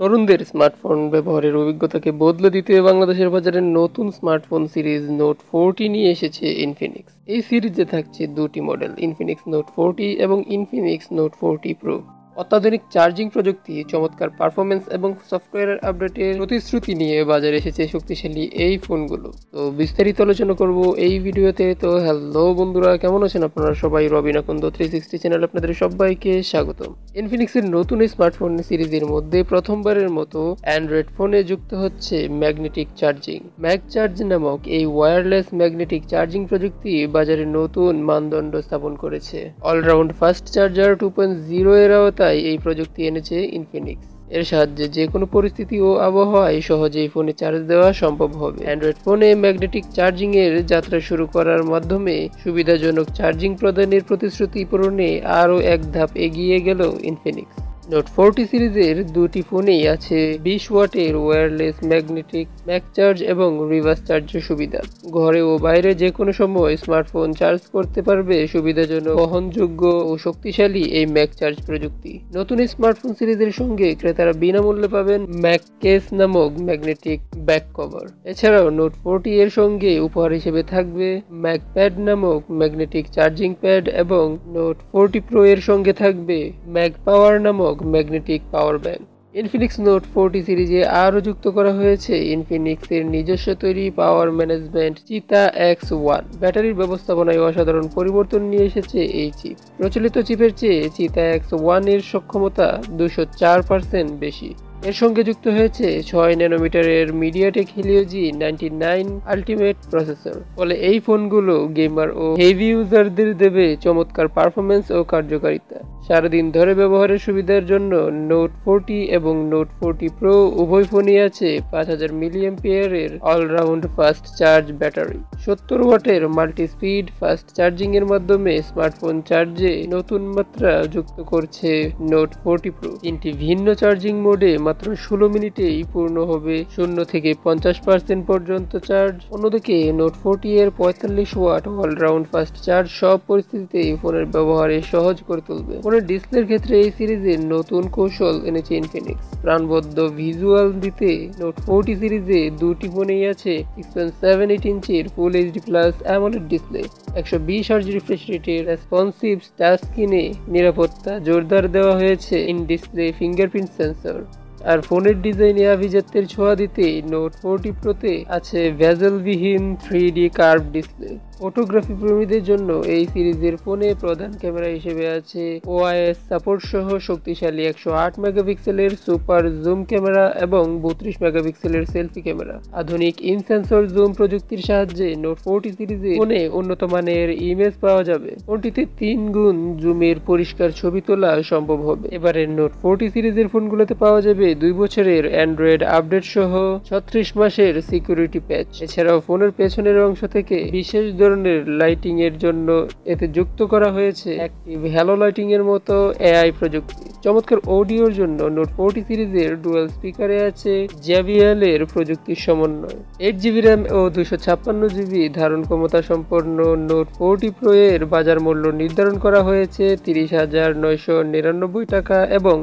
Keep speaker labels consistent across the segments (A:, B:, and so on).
A: তরুণদের স্মার্টফোন ব্যবহারের অভিজ্ঞতাকে বদলে দিতে বাংলাদেশের বাজারে নতুন স্মার্টফোন সিরিজ নোট 40 নিয়ে এসেছে ইনফিনিক্স। এই সিরিজে থাকছে দুটি মডেল, ইনফিনিক্স নোট 40 এবং ইনফিনিক্স নোট 40 প্রো। অত্যাধুনিক চার্জিং প্রযুক্তি, চমৎকার পারফরমেন্স এবং সফটওয়্যার আপডেটের প্রতিশ্রুতি নিয়ে বাজারে এসেছে শক্তিশালী এই ফোনগুলো। তো বিস্তারিত আলোচনা করব এই ভিডিওতে। তো হ্যালো বন্ধুরা, কেমন আছেন আপনারা সবাই? রবিন আকন্দ 360 চ্যানেল আপনাদের সবাইকে স্বাগতম। ইনফিনিক্সের নতুন এই স্মার্টফোন সিরিজের মধ্যে প্রথমবারের মতো অ্যান্ড্রয়েড ফোনে যুক্ত হচ্ছে ম্যাগনেটিক চার্জিং। ম্যাগ চার্জ নামক এই ওয়্যারলেস ম্যাগনেটিক চার্জিং প্রযুক্তি বাজারে নতুন মানদণ্ড স্থাপন করেছে। অলরাউন্ড ফাস্ট চার্জার 2.0 এর আওতায় এই প্রযুক্তি এনেছে ইনফিনিক্স। এর সাহায্যে যে কোনো পরিস্থিতি ও আবহাওয়ায় সহজেই ফোনে চার্জ দেওয়া সম্ভব হবে। অ্যান্ড্রয়েড ফোনে ম্যাগনেটিক চার্জিং এর যাত্রা শুরু করার মাধ্যমে সুবিধাজনক চার্জিং প্রদানের প্রতিশ্রুতি পূরণে আরও এক ধাপ এগিয়ে গেল ইনফিনিক্স। নোট 40 সিরিজের দুটি ফোনেই আছে 20 ওয়াটের ওয়্যারলেস ম্যাগনেটিক ম্যাগ চার্জ এবং রিভার্স চার্জের সুবিধা। ঘরে ও বাইরে যে কোনো সময় স্মার্টফোন চার্জ করতে পারবে সুবিধাজনক, বহনযোগ্য ও শক্তিশালী এই ম্যাগ চার্জ প্রযুক্তি। নতুন স্মার্টফোন সিরিজের সঙ্গে ক্রেতারা বিনামূল্যে পাবেন ম্যাগ কেস নামক ম্যাগনেটিক ব্যাক কভার। এছাড়াও নোট 40 এর সঙ্গে উপহার হিসেবে থাকবে ম্যাগ প্যাড নামক ম্যাগনেটিক চার্জিং প্যাড এবং নোট 40 প্রো এর সঙ্গে থাকবে ম্যাগ পাওয়ার নামক magnetic power bank. Infinix note 40 সিরিজে আরও যুক্ত করা হয়েছে ইনফিনিক্সের নিজস্ব তৈরি পাওয়ার ম্যানেজমেন্ট চিতা X1। ব্যাটারির ব্যবস্থাপনায় অসাধারণ পরিবর্তন নিয়ে এসেছে এই চিপ। প্রচলিত চিপের চেয়ে চিতা X1 এর সক্ষমতা 204% বেশি। এর সঙ্গে যুক্ত হয়েছে 6 ন্যানোমিটারের MediaTek Helio G99 ultimate processor. ফলে এই ফোনগুলো গেমার ও হেভি ইউজারদের দেবে চমৎকার পারফরমেন্স ও কার্যকারিতা। সারাদিন ধরে ব্যবহারের সুবিধার জন্য নোট 40 এবং নোট 40 প্রো উভয় ফোনই আছে 5000 মিলিঅ্যাম্পিয়ারের অলরাউন্ড ফাস্ট চার্জ ব্যাটারি। 70 ওয়াটের মাল্টি স্পিড ফাস্ট চার্জিং এর মাধ্যমে স্মার্টফোন চার্জে নতুন মাত্রা যুক্ত করছে নোট 40 প্রো। তিনটি ভিন্ন চার্জিং মোডে মাত্র 16 মিনিটেই পূর্ণ হবে 0 থেকে 50% পর্যন্ত চার্জ। অন্যদিকে নোট 40 এর 45 ওয়াট অলরাউন্ড ফাস্ট চার্জ সব পরিস্থিতিতে ফোনের ব্যবহারে সহজ করে তুলবে। ডিসপ্লের ক্ষেত্রে এই সিরিজের নতুন কৌশল এনেছে ইনফিনিক্স। প্রাণবদ্ধ ভিজুয়াল দিতে নোট 40 সিরিজে দুটি ফোনেই আছে 6.78 ইঞ্চির full HD plus AMOLED display, 120 hertz refresh রেটের রেসপন্সিভ টাচ স্ক্রিনে নিরাপত্তা জোরদার দেওয়া হয়েছে ইন ডিসপ্লে ফিঙ্গারপ্রিন্ট সেন্সর। আর ফোনের ডিজাইনে আভিজাত্যের ছোঁয়া দিতে নোট 40 প্রোতে আছে ভেজেলবিহীন 3D কার্ভ ডিসপ্লে। ফটোগ্রাফি প্রেমীদের জন্য এই সিরিজের ফোনে প্রধান ক্যামেরা হিসেবে আছে ওআইএস সাপোর্ট সহ শক্তিশালী 108 মেগাপিক্সেলের সুপার জুম ক্যামেরা এবং 32 মেগাপিক্সেলের সেলফি ক্যামেরা। আধুনিক ইন সেন্সর জুম প্রযুক্তির সাহায্যে নোট 40 সিরিজের ফোনে উন্নত মানের ইমেজ পাওয়া যাবে। ফোনটিতে 3 গুণ জুমের পরিষ্কার ছবি তোলা সম্ভব হবে। এবারের নোট 40 সিরিজের ফোনগুলোতে পাওয়া যাবে 2 বছরের অ্যান্ড্রয়েড আপডেট সহ 36 মাসের সিকিউরিটি প্যাচ। এছাড়াও ফোনের পেছনের অংশ থেকে বিশেষ ধরনের লাইটিং এর জন্য এতে যুক্ত করা হয়েছে অ্যাক্টিভ হ্যালো লাইটিং এর মতো এআই প্রযুক্তি। চমৎকার অডিওর জন্য নোট 40 সিরিজের ডুয়াল স্পিকারে আছে JBL এর প্রযুক্তির সমন্বয়। 8GB র্যাম ও 256GB ধারণ ক্ষমতা সম্পন্ন নোট 40 প্রো এর বাজার মূল্য নির্ধারণ করা হয়েছে 30,999 টাকা এবং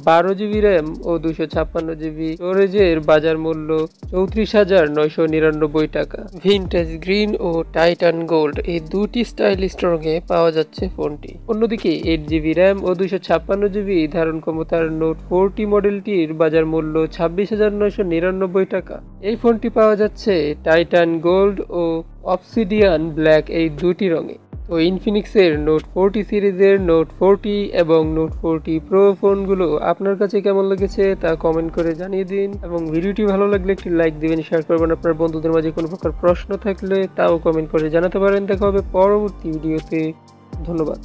A: 12GB র্যাম ও 256GB স্টোরেজের বাজার মূল্য 34,999 টাকা। ভিনটেজ গ্রিন ও টাইটান গোল্ড এই দুটি স্টাইলিশ রঙে পাওয়া যাচ্ছে ফোনটি। অন্যদিকে 8GB র্যাম ও 256GB ধারণ ক্ষমতার নোট 40 মডেলটির বাজার মূল্য 26,999 টাকা। এই ফোনটি পাওয়া যাচ্ছে টাইটান গোল্ড ও অবসিডিয়ান ব্ল্যাক এই দুটি রঙে। তো ইনফিনিক্সের নোট 40 সিরিজের নোট 40 এবং নোট 40 প্রো ফোনগুলো আপনার কাছে কেমন লেগেছে তা কমেন্ট করে জানিয়ে দিন, এবং ভিডিওটি ভালো লাগলে একটি লাইক দিবেন, শেয়ার করবেন। আপনার বন্ধুদের মাঝে কোনো প্রকার প্রশ্ন থাকলে তাও কমেন্ট করে জানাতে পারেন। দেখা হবে পরবর্তী ভিডিওতে। ধন্যবাদ।